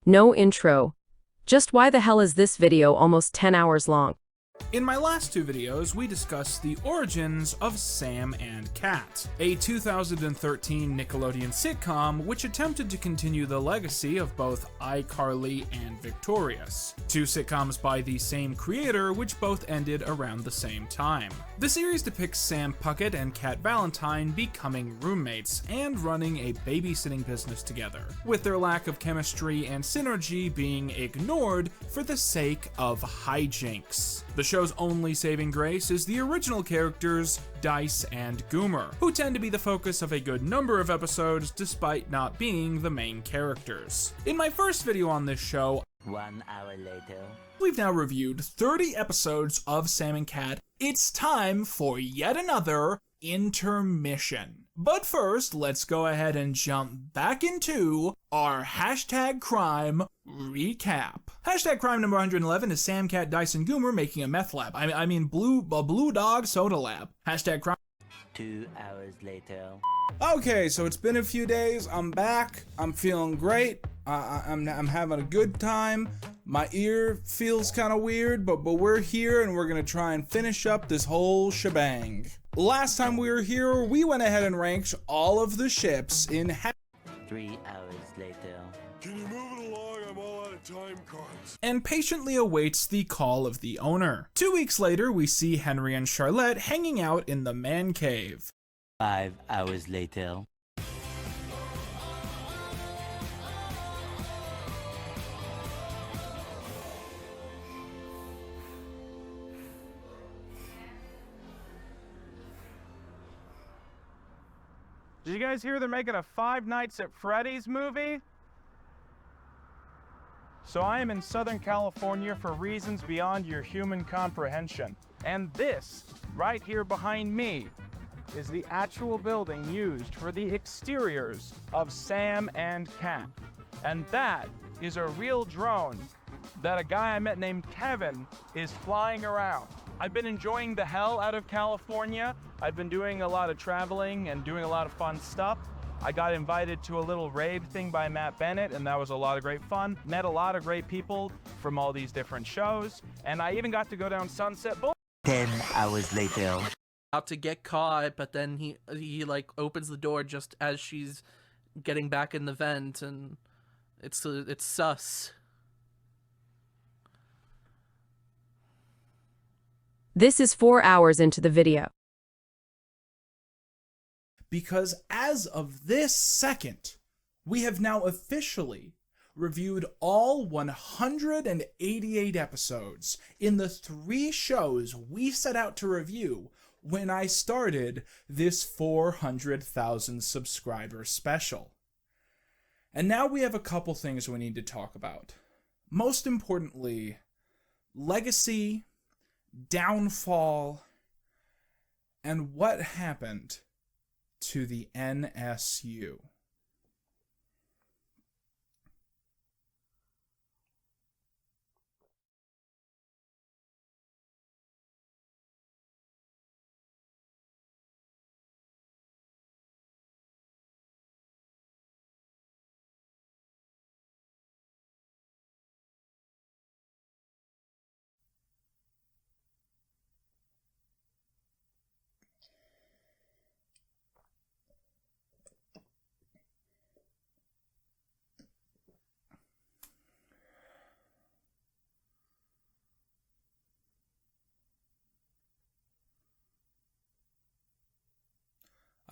No intro. Just why the hell is this video almost 10 hours long? In my last two videos, we discussed the origins of Sam and Cat, a 2013 Nickelodeon sitcom which attempted to continue the legacy of both iCarly and Victorious, two sitcoms by the same creator which both ended around the same time. The series depicts Sam Puckett and Cat Valentine becoming roommates and running a babysitting business together, with their lack of chemistry and synergy being ignored for the sake of hijinks. The show's only saving grace is the original characters, Dice and Goomer, who tend to be the focus of a good number of episodes despite not being the main characters. In my first video on this show, 1 hour later, we've now reviewed 30 episodes of Sam and Cat. It's time for yet another intermission. But first, let's go ahead and jump back into our hashtag crime recap. Hashtag crime number 111 is Sam, Cat, Dice, and Goomer making a meth lab. I mean blue dog soda lab. Hashtag crime. 2 hours later. Okay, so it's been a few days. I'm back. I'm feeling great. I'm having a good time. My ear feels kind of weird, but we're here and we're gonna try and finish up this whole shebang. Last time we were here, we went ahead and ranked all of the ships in 3 hours later. Can you move it along? I'm all out of time cards. And patiently awaits the call of the owner. 2 weeks later, we see Henry and Charlotte hanging out in the man cave. 5 hours later. Did you guys hear they're making a Five Nights at Freddy's movie? So I am in Southern California for reasons beyond your human comprehension. And this, right here behind me, is the actual building used for the exteriors of Sam and Cat. And that is a real drone that a guy I met named Kevin is flying around. I've been enjoying the hell out of California. I've been doing a lot of traveling and doing a lot of fun stuff. I got invited to a little rave thing by Matt Bennett, and that was a lot of great fun. Met a lot of great people from all these different shows, and I even got to go down Sunset Boulevard. 10 hours later. About to get caught, but then he like opens the door just as she's getting back in the vent, and it's sus. This is 4 hours into the video. Because as of this second, we have now officially reviewed all 188 episodes in the 3 shows we set out to review when I started this 400,000 subscriber special. And now we have a couple things we need to talk about. Most importantly, legacy, downfall, and what happened to the NSU.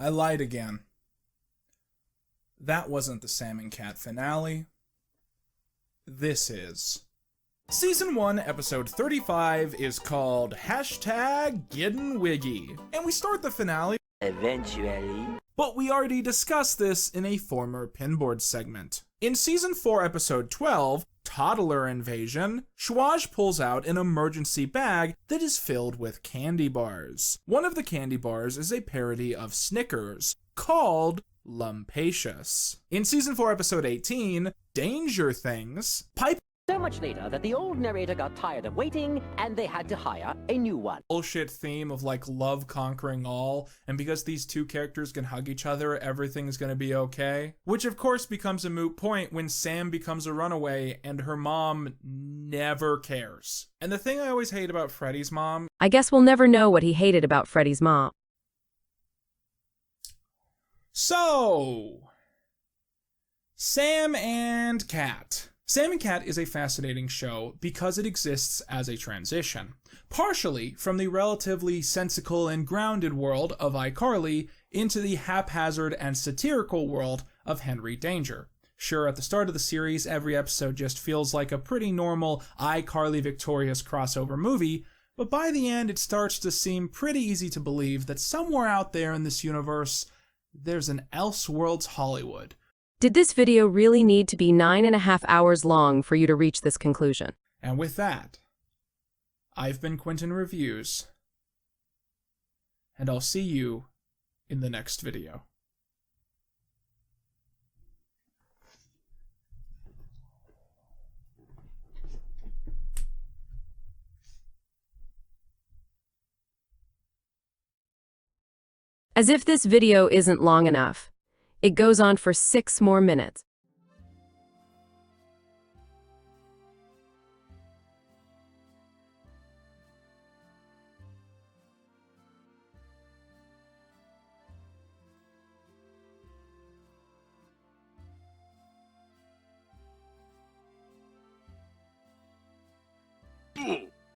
I lied again. That wasn't the Sam and Cat finale. This is. Season 1, episode 35 is called #GettinWiggy. And we start the finale. Eventually. But we already discussed this in a former Pinboard segment. In Season 4, Episode 12, Toddler Invasion, Schwaj pulls out an emergency bag that is filled with candy bars. One of the candy bars is a parody of Snickers, called Lumpacious. In Season 4, Episode 18, Danger Things, Pipe... So so much later that the old narrator got tired of waiting and they had to hire a new one. Bullshit theme of like love conquering all, and because these two characters can hug each other, everything's gonna be okay. Which of course becomes a moot point when Sam becomes a runaway and her mom never cares. And the thing I always hate about Freddy's mom, I guess we'll never know what he hated about Freddy's mom. So, Sam and Cat. Sam and Cat is a fascinating show because it exists as a transition, partially from the relatively sensical and grounded world of iCarly into the haphazard and satirical world of Henry Danger. Sure, at the start of the series, every episode just feels like a pretty normal iCarly Victorious crossover movie, but by the end it starts to seem pretty easy to believe that somewhere out there in this universe, there's an Elseworlds Hollywood. Did this video really need to be 9.5 hours long for you to reach this conclusion? And with that, I've been Quentin Reviews, and I'll see you in the next video. As if this video isn't long enough, it goes on for 6 more minutes.